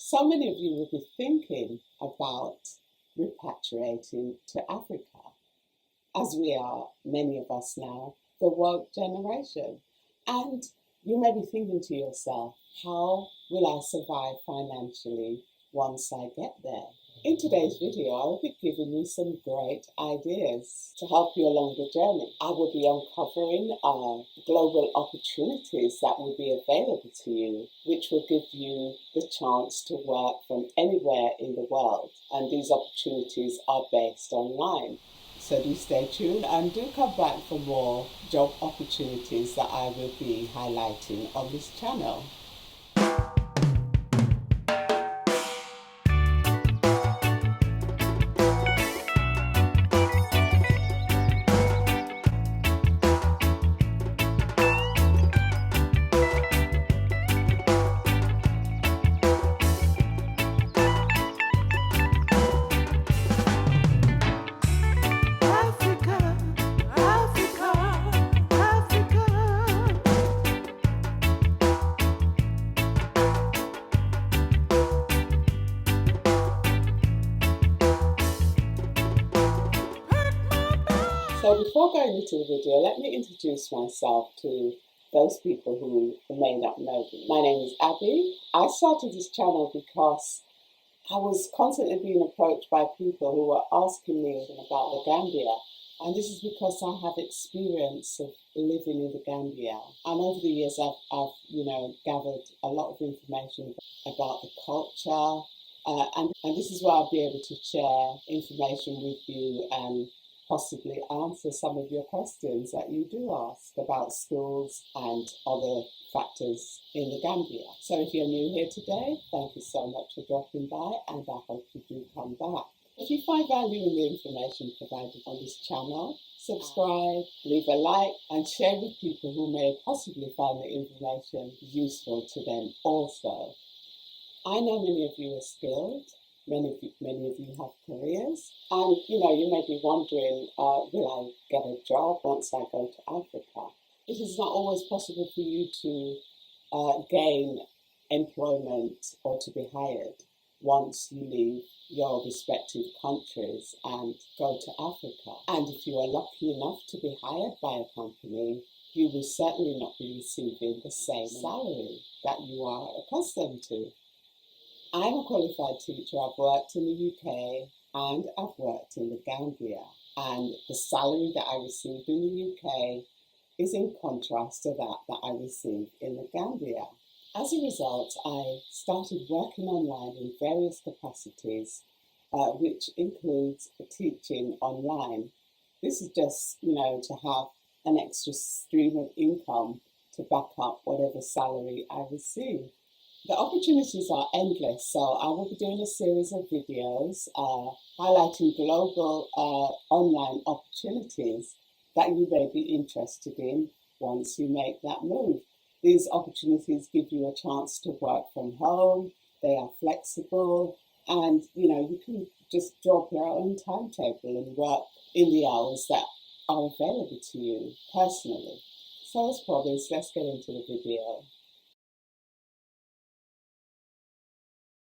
So many of you will be thinking about repatriating to Africa, as we are, many of us now, the woke generation. And you may be thinking to yourself, how will I survive financially once I get there? In today's video, I will be giving you some great ideas to help you along the journey. I will be uncovering global opportunities that will be available to you, which will give you the chance to work from anywhere in the world. And these opportunities are based online. So do stay tuned and do come back for more job opportunities that I will be highlighting on this channel. So before going into the video, let me introduce myself to those people who may not know me. My name is Abby. I started this channel because I was constantly being approached by people who were asking me about the Gambia. And this is because I have experience of living in the Gambia. And over the years, I've gathered a lot of information about the culture. And this is where I'll be able to share information with you and possibly answer some of your questions that you do ask about schools and other factors in the Gambia. So if you're new here today, thank you so much for dropping by, and I hope you do come back. If you find value in the information provided on this channel, subscribe, leave a like, and share with people who may possibly find the information useful to them also. I know many of you are skilled. Many of you have careers, and you may be wondering, will I get a job once I go to Africa? It is not always possible for you to gain employment or to be hired once you leave your respective countries and go to Africa. And if you are lucky enough to be hired by a company, you will certainly not be receiving the same salary that you are accustomed to. I'm a qualified teacher. I've worked in the UK and I've worked in the Gambia. And the salary that I received in the UK is in contrast to that I received in the Gambia. As a result, I started working online in various capacities, which includes teaching online. This is just, to have an extra stream of income to back up whatever salary I receive. The opportunities are endless, so I will be doing a series of videos highlighting global online opportunities that you may be interested in once you make that move. These opportunities give you a chance to work from home, they are flexible, and you can just drop your own timetable and work in the hours that are available to you personally. So as promised, let's get into the video.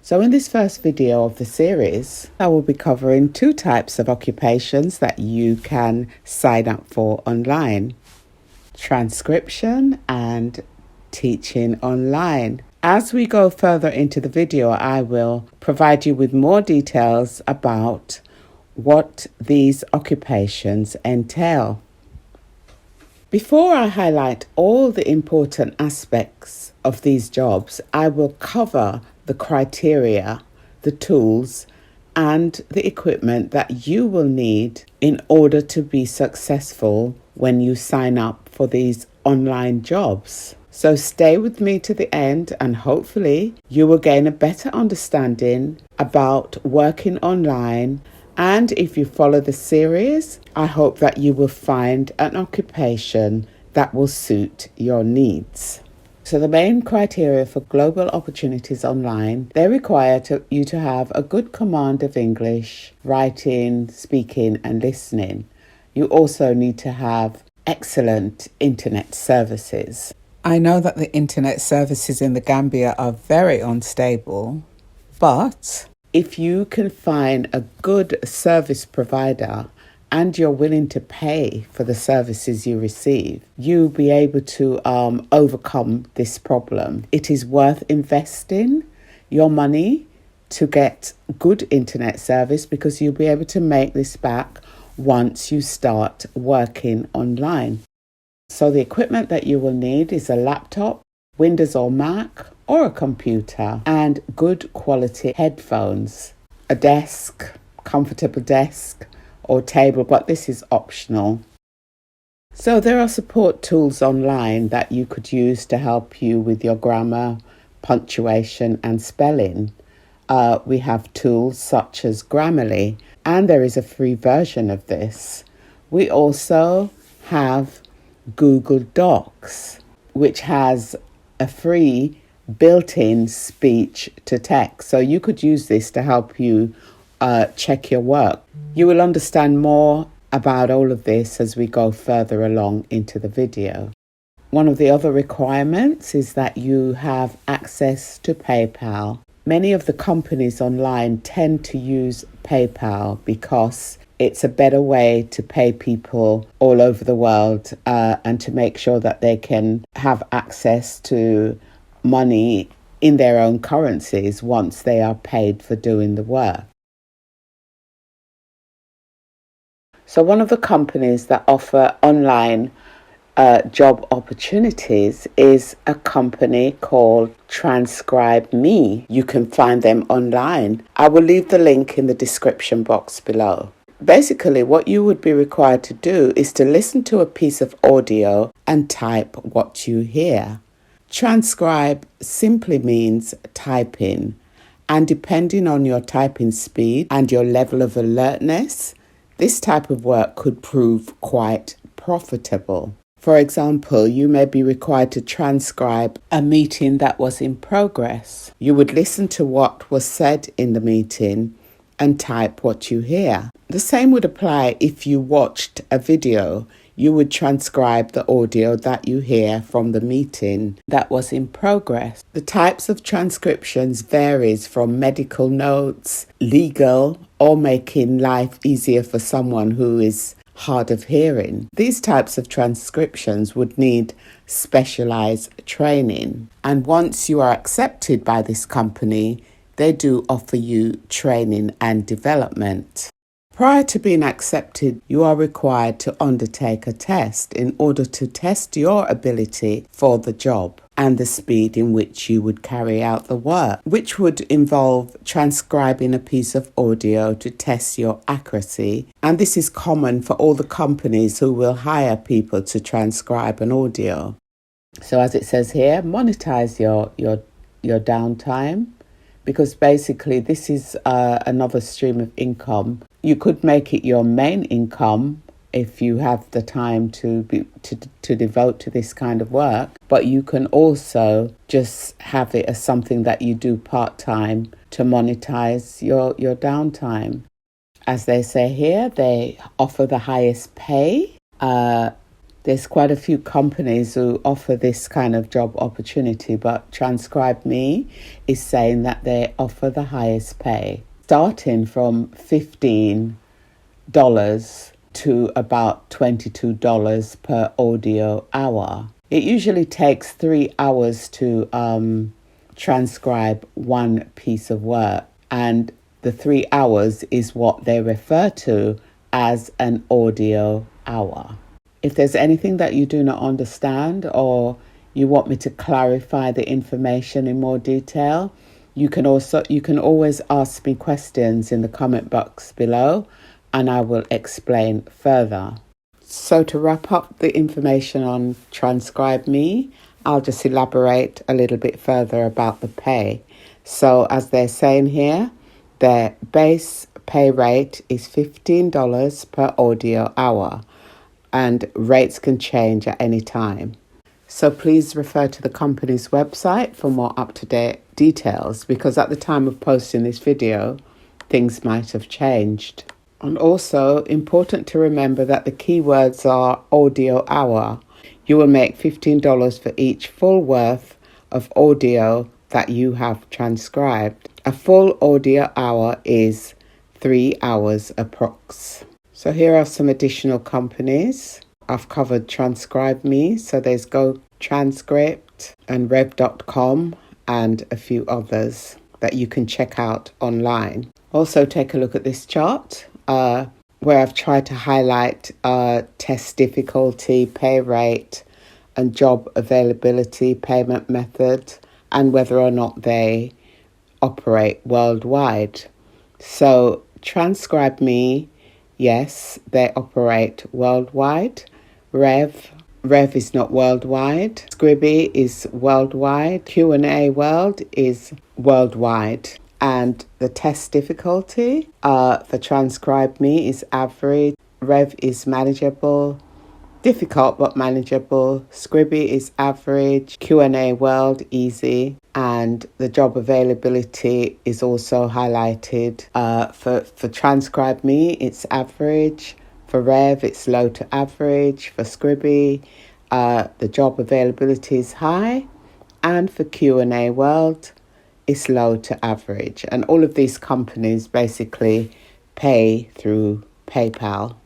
So in this first video of the series, I will be covering two types of occupations that you can sign up for online: transcription and teaching online. As we go further into the video, I will provide you with more details about what these occupations entail. Before I highlight all the important aspects of these jobs, I will cover the criteria, the tools, and the equipment that you will need in order to be successful when you sign up for these online jobs. So stay with me to the end, and hopefully you will gain a better understanding about working online. And if you follow the series, I hope that you will find an occupation that will suit your needs. So the main criteria for global opportunities online, they require you to have a good command of English, writing, speaking, and listening. You also need to have excellent internet services. I know that the internet services in the Gambia are very unstable, But if you can find a good service provider and you're willing to pay for the services you receive, you'll be able to overcome this problem. It is worth investing your money to get good internet service because you'll be able to make this back once you start working online. So the equipment that you will need is a laptop, Windows or Mac, or a computer, and good quality headphones, a desk, comfortable desk or table, but this is optional. So there are support tools online that you could use to help you with your grammar, punctuation and spelling. We have tools such as Grammarly, and there is a free version of this. We also have Google Docs, which has a free built-in speech to text. So you could use this to help you check your work. You will understand more about all of this as we go further along into the video. One of the other requirements is that you have access to PayPal. Many of the companies online tend to use PayPal because it's a better way to pay people all over the world and to make sure that they can have access to money in their own currencies once they are paid for doing the work. So one of the companies that offer online job opportunities is a company called Trannscrbemejobs. You can find them online. I will leave the link in the description box below. Basically, what you would be required to do is to listen to a piece of audio and type what you hear. Transcribe simply means typing, and depending on your typing speed and your level of alertness, this type of work could prove quite profitable. For example, you may be required to transcribe a meeting that was in progress. You would listen to what was said in the meeting and type what you hear. The same would apply if you watched a video. You would transcribe the audio that you hear from the meeting that was in progress. The types of transcriptions varies from medical notes, legal, or making life easier for someone who is hard of hearing. These types of transcriptions would need specialized training. And once you are accepted by this company, they do offer you training and development. Prior to being accepted, you are required to undertake a test in order to test your ability for the job and the speed in which you would carry out the work, which would involve transcribing a piece of audio to test your accuracy. And this is common for all the companies who will hire people to transcribe an audio. So as it says here, monetize your downtime, because basically this is another stream of income. You could make it your main income if you have the time to devote to this kind of work, but you can also just have it as something that you do part-time to monetize your downtime. As they say here, they offer the highest pay. There's quite a few companies who offer this kind of job opportunity, but Trannscrbemejobs is saying that they offer the highest pay, starting from $15 to about $22 per audio hour. It usually takes 3 hours to transcribe one piece of work, and the 3 hours is what they refer to as an audio hour. If there's anything that you do not understand or you want me to clarify the information in more detail, you can always ask me questions in the comment box below and I will explain further. So to wrap up the information on Trannscrbemejobs, I'll just elaborate a little bit further about the pay. So as they're saying here, their base pay rate is $15 per audio hour, and rates can change at any time. So please refer to the company's website for more up-to-date details, because at the time of posting this video, things might have changed. And also important to remember that the keywords are audio hour. You will make $15 for each full worth of audio that you have transcribed. A full audio hour is 3 hours approx. So here are some additional companies. I've covered Trannscrbemejobs, so there's Go Transcript and rev.com and a few others that you can check out online. Also take a look at this chart where I've tried to highlight test difficulty, pay rate and job availability, payment method, and whether or not they operate worldwide. So Trannscrbemejobs, yes, they operate worldwide. Rev is not worldwide. Scribby is worldwide. Q&A World is worldwide. And the test difficulty for Trannscrbemejobs is average. Rev is manageable. Difficult but manageable. Scribby is average. Q&A World easy. And the job availability is also highlighted. For Trannscrbemejobs, it's average. For Rev, it's low to average. For Scribby, the job availability is high. And for Q&A World, it's low to average. And all of these companies basically pay through PayPal.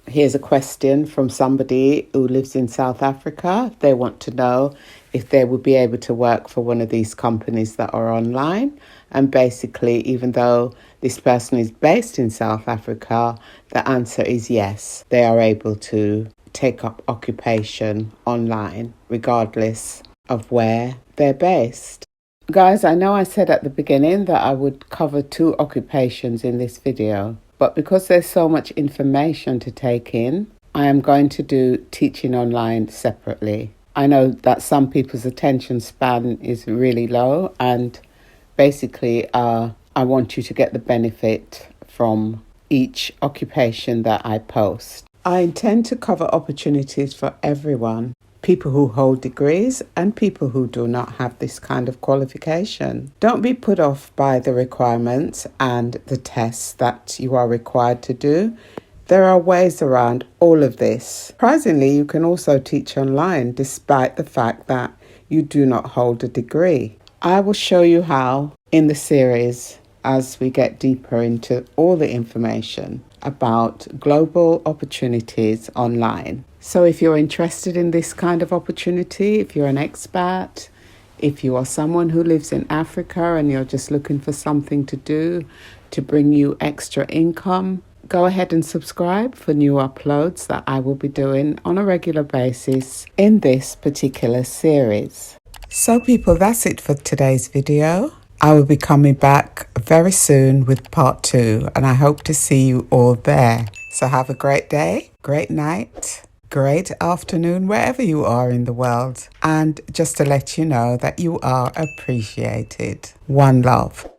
Here's a question from somebody who lives in South Africa. They want to know if they would be able to work for one of these companies that are online. And basically, even though this person is based in South Africa, the answer is yes. They are able to take up occupation online, regardless of where they're based. Guys, I know I said at the beginning that I would cover 2 occupations in this video. But because there's so much information to take in, I am going to do teaching online separately. I know that some people's attention span is really low, and basically I want you to get the benefit from each occupation that I post. I intend to cover opportunities for everyone, people who hold degrees and people who do not have this kind of qualification. Don't be put off by the requirements and the tests that you are required to do. There are ways around all of this. Surprisingly, you can also teach online despite the fact that you do not hold a degree. I will show you how in the series as we get deeper into all the information about global opportunities online. So if you're interested in this kind of opportunity, if you're an expat, if you are someone who lives in Africa and you're just looking for something to do to bring you extra income, go ahead and subscribe for new uploads that I will be doing on a regular basis in this particular series. So people, that's it for today's video. I will be coming back very soon with part 2, and I hope to see you all there. So have a great day, great night, great afternoon, wherever you are in the world. And just to let you know that you are appreciated. One love.